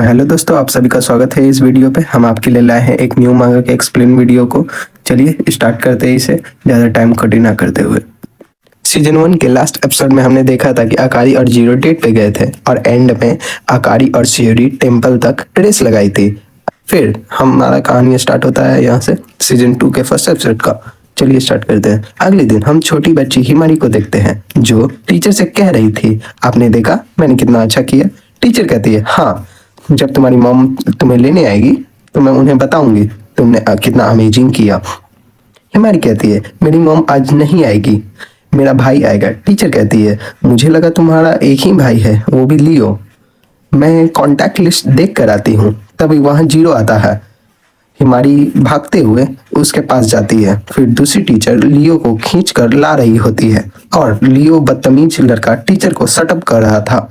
Hello दोस्तों, आप सभी का स्वागत है इस वीडियो पे। हम आपके लिए लाए हैं एक न्यू मांगा के एक्सप्लेन वीडियो को। चलिए स्टार्ट करते हैं इसे ज़्यादा टाइम खटी ना करते हुए। सीजन 1 के लास्ट एपिसोड में हमने देखा था कि आकारी और जीरो डेट पे गए थे और एंड में आकारी और शियोरी टेम्पल तक रेस लगाई थी। फिर हमारा कहानी स्टार्ट होता है यहाँ से सीजन 2 के फर्स्ट एपिसोड का। चलिए स्टार्ट करते हैं। अगले दिन हम छोटी बच्ची हिमारी को देखते हैं जो टीचर से कह रही थी, आपने देखा मैंने कितना अच्छा किया। टीचर कहती है, हाँ जब तुम्हारी मॉम तुम्हें लेने आएगी तो मैं उन्हें बताऊंगी तुमने कितना अमेजिंग किया। हिमारी कहती है, मेरी मॉम आज नहीं आएगी, मेरा भाई आएगा। टीचर कहती है, मुझे लगा तुम्हारा एक ही भाई है, वो भी लियो। मैं कॉन्टैक्ट लिस्ट देख कर आती हूँ। तभी वहाँ जीरो आता है। हिमारी भागते हुए उसके पास जाती है। फिर दूसरी टीचर लियो को खींच कर ला रही होती है और लियो बदतमीज लड़का टीचर को सटअप कर रहा था।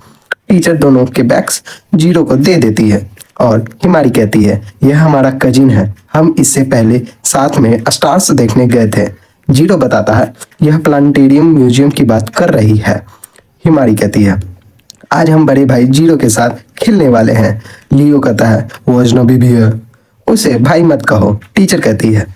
टीचर दोनों के बैग्स जीरो को दे देती है और हिमारी कहती है, यह हमारा कजिन है, हम इससे पहले साथ में स्टार्स देखने गए थे। जीरो बताता है, यह प्लानिटेरियम म्यूजियम की बात कर रही है। हिमारी कहती है, आज हम बड़े भाई जीरो के साथ खेलने वाले हैं। लियो कहता है, वो अजनबी भी है, उसे भाई मत कहो। टीचर कहती है,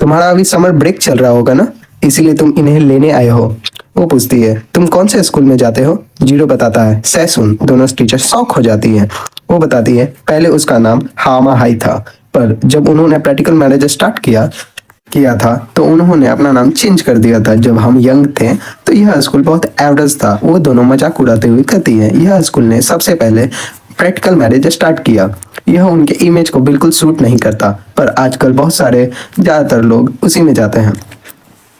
तुम्हारा अभी समर ब्रेक चल रहा होगा ना, इसीलिए तुम इन्हें लेने आए हो। वो पूछती है, तुम कौन से स्कूल में जाते हो। जीरो बताता है, सैसुन। दोनों टीचर शॉक हो जाती हैं। वो बताती है, पहले उसका नाम हामा हाई था, पर जब उन्होंने प्रैक्टिकल मैनेजर स्टार्ट किया था तो उन्होंने अपना नाम चेंज कर दिया था। जब हम यंग थे तो यह स्कूल बहुत एवरेज था। वो दोनों मजाक उड़ाते हुए कहती है, यह स्कूल ने सबसे पहले प्रैक्टिकल मैनेजर स्टार्ट किया। यह उनके इमेज को बिल्कुल सूट नहीं करता, पर आजकल बहुत सारे ज़्यादातर लोग उसी में जाते हैं,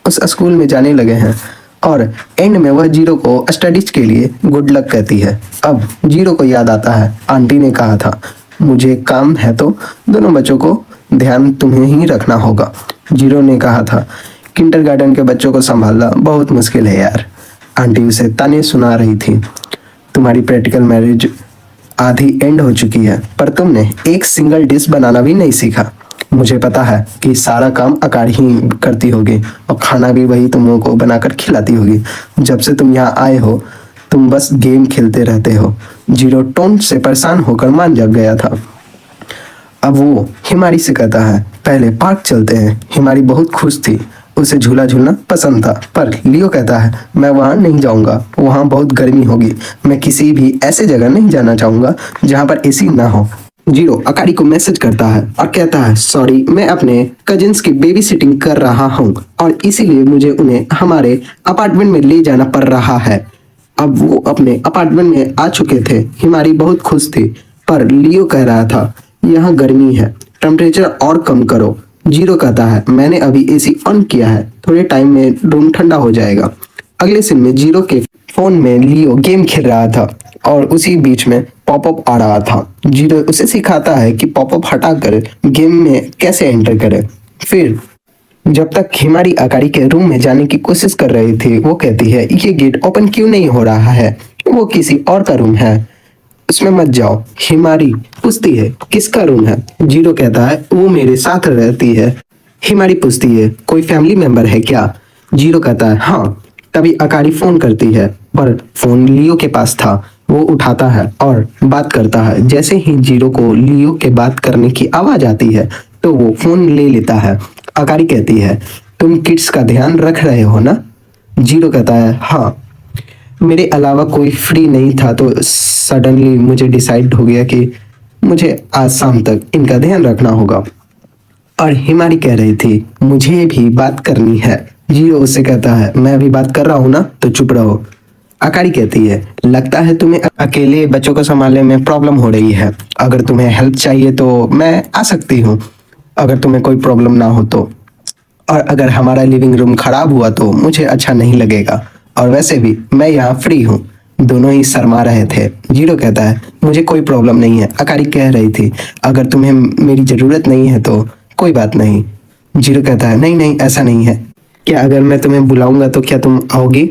उस स्कूल में जाने लगे हैं। और एंड में वह जीरो को स्टडीज के लिए गुड लक कहती है। अब जीरो को याद आता है, आंटी ने कहा था मुझे काम है तो दोनों बच्चों को ध्यान तुम्हें ही रखना होगा। जीरो ने कहा था, किंडरगार्टन के बच्चों को संभालना बहुत मुश्किल है यार। आंटी उसे ताने सुना रही थी, तुम्हारी प्रैक्टिकल मैरिज आधी एंड हो चुकी है, पर तुमने एक सिंगल डिश बनाना भी नहीं सीखा। मुझे पता है कि सारा काम आकारी ही करती होगी और खाना भी वही तुम लोगों को बनाकर खिलाती होगी। जब से तुम यहाँ आए हो तुम बस गेम खेलते रहते हो। जीरो टोन से परेशान होकर मान जग गया था। अब वो हिमारी से कहता है, पहले पार्क चलते हैं। हिमारी बहुत खुश थी, उसे झूला झूलना पसंद था, पर लियो कहता है, मैं वहां नहीं जाऊंगा, वहां बहुत गर्मी होगी। मैं किसी भी ऐसे जगह नहीं जाना चाहूंगा जहां पर एसी ना हो। जीरो आकारी को मैसेज करता है और कहता है, सॉरी मैं अपने कजिन्स की बेबी सिटिंग कर रहा हूँ और इसीलिए मुझे उन्हें हमारे अपार्टमेंट में ले जाना पड़ रहा है। अब वो अपने अपार्टमेंट में आ चुके थे। हिमारी बहुत खुश थी, पर लियो कह रहा था, यहाँ गर्मी है, टेम्परेचर और कम करो। जीरो कहता है, मैंने अभी एसी ऑन किया है, थोड़े टाइम में रूम ठंडा हो जाएगा। अगले सीन में जीरो के फोन में लियो गेम खेल रहा था और उसी बीच में पॉपअप आ रहा था। जीरो उसे सिखाता है कि पॉपअप हटाकर गेम में कैसे एंटर करे। फिर जब तक हिमारी आकारी के रूम में जाने की कोशिश कर रही थी, वो कहती है, ये गेट ओपन क्यों नहीं हो रहा है, वो किसी और का रूम है, उसमें मत जाओ। हिमारी पूछती है, किसका रूम है। जीरो कहता है, वो मेरे साथ रहती है। हिमारी पूछती है, कोई फैमिली मेंबर है क्या। जीरो कहता है, हाँ। तभी आकारी फोन करती है, पर फोन लियो के पास था। वो उठाता है और बात करता है। जैसे ही जीरो को लियो के बात करने की आवाज आती है तो वो फोन ले लेता है। आकारी कहती है, तुम किड्स का ध्यान रख रहे हो ना। जीरो कहता है, हाँ, मेरे अलावा कोई फ्री नहीं था तो सडनली मुझे डिसाइड हो गया कि मुझे आज शाम तक इनका ध्यान रखना होगा। और हिमारी कह रही थी, मुझे भी बात करनी है। जीरो उससे कहता है, मैं अभी बात कर रहा हूँ ना, तो चुप रहो। आकारी कहती है, लगता है तुम्हें अकेले बच्चों को संभालने में प्रॉब्लम हो रही है। अगर तुम्हें हेल्प चाहिए तो मैं आ सकती हूँ, अगर तुम्हें कोई प्रॉब्लम ना हो तो। और अगर हमारा लिविंग रूम खराब हुआ तो मुझे अच्छा नहीं लगेगा, और वैसे भी मैं यहाँ फ्री हूँ। दोनों ही शर्मा रहे थे। जीरो कहता है, मुझे कोई प्रॉब्लम नहीं है। आकारी कह रही थी, अगर तुम्हें मेरी जरूरत नहीं है तो कोई बात नहीं। जीरो कहता है, नहीं नहीं ऐसा नहीं है, क्या अगर मैं तुम्हें बुलाऊंगा तो क्या तुम आओगी।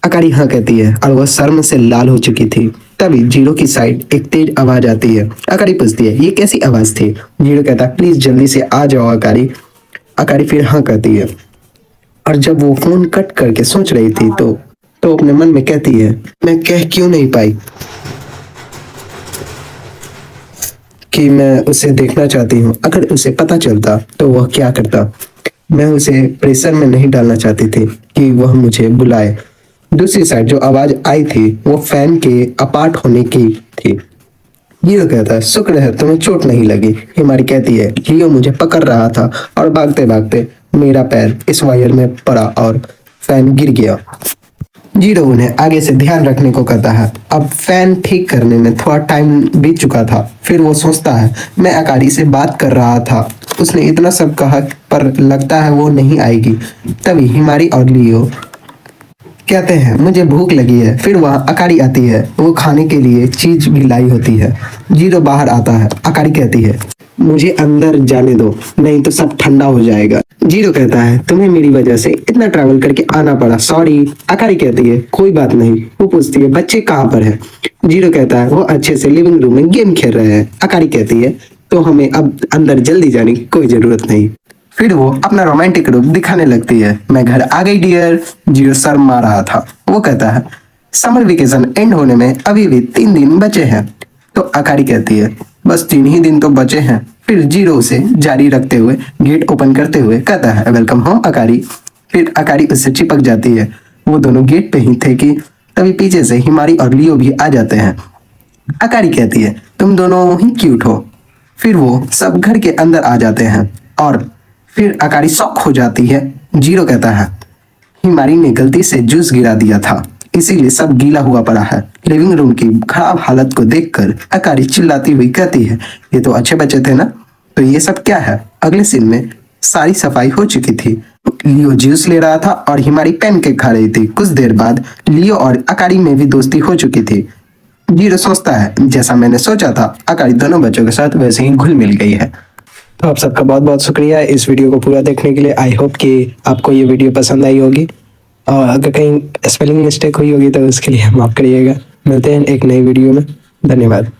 आकारी हाँ कहती है और वह शर्म से लाल हो चुकी थी। तभी जीरो की साइड एक तेज आवाज आती है। आकारी पूछती है, ये कैसी आवाज थी। जीरो कहता है, प्लीज जल्दी से आ जाओ आकारी। आकारी फिर हाँ कहती है और जब वो फोन कट करके सोच रही थी तो अपने मन में कहती है, मैं कह क्यों नहीं पाई। कि मैं उसे देखना चाहती हूँ। अगर उसे पता चलता तो वह क्या करता। मैं उसे प्रेशर में नहीं डालना चाहती थी कि वह मुझे बुलाए। दूसरी साइड जो आवाज आई थी वो फैन के अपार्ट होने की थी। लियो कहता है, शुक्र है तुम्हें चोट नहीं लगी। हिमारी कहती है, लियो मुझे पकड़ रहा था और भागते भागते मेरा पैर इस वायर में पड़ा और फैन गिर गया। जीरो उन्हें आगे से ध्यान रखने को कहता है। अब फैन ठीक करने में थोड़ा टाइम बीत चुका था। फिर वो सोचता है, मैं अकारी से बात कर रहा था, उसने इतना सब कहा पर लगता है वो नहीं आएगी। तभी हिमारी और लियो कहते हैं, मुझे भूख लगी है। फिर वह अकारी आती है, वो खाने के लिए चीज भी लाई होती है। जीरो बाहर आता है। अकारी कहती है, मुझे अंदर जाने दो, नहीं तो सब ठंडा हो जाएगा। जीरो कहता है, तुम्हें मेरी वजह से इतना ट्रैवल करके आना पड़ा, सॉरी। अकारी कहती है, कोई बात नहीं। वो पूछती है, बच्चे कहाँ पर है। जीरो कहता है, वो अच्छे से लिविंग रूम में गेम खेल रहे हैं। अकारी कहती है, तो हमें अब अंदर जल्दी जाने की कोई जरूरत नहीं। फिर वो अपना रोमांटिक रूप दिखाने लगती है। मैं घर आ गई डियर। जीरो शर्म मार रहा था। वो कहता है, समर वेकेशन एंड होने में अभी भी 3 दिन बचे हैं। तो अकारी कहती है, बस 3 ही दिन तो बचे हैं। फिर जीरो उसे जारी रखते हुए गेट ओपन करते हुए कहता है, वेलकम होम अकारी। फिर अकारी उससे चिपक जाती है। वो दोनों गेट पे ही थे कि तभी पीछे से हिमारी और लियो भी आ जाते हैं। अकारी कहती है, तुम दोनों ही क्यूट हो। फिर वो सब घर के अंदर आ जाते हैं और फिर अकारी शॉक हो जाती है। जीरो कहता है, हिमारी ने गलती से जूस गिरा दिया था, इसीलिए सब गीला हुआ पड़ा है। लिविंग रूम की खराब हालत को देखकर अकारी चिल्लाती हुई कहती है, ये तो अच्छे बच्चे थे ना, तो ये सब क्या है। अगले सीन में सारी सफाई हो चुकी थी। लियो जूस ले रहा था और हिमारी पैनकेक खा रही थी। कुछ देर बाद लियो और अकारी में भी दोस्ती हो चुकी थी। जीरो सोचता है, जैसा मैंने सोचा था, अकारी दोनों बच्चों के साथ वैसे ही घुल मिल गई है। तो आप सबका बहुत बहुत शुक्रिया इस वीडियो को पूरा देखने के लिए। आई होप कि आपको ये वीडियो पसंद आई होगी और अगर कहीं स्पेलिंग मिस्टेक हुई होगी तो उसके लिए माफ करिएगा। मिलते हैं एक नई वीडियो में। धन्यवाद।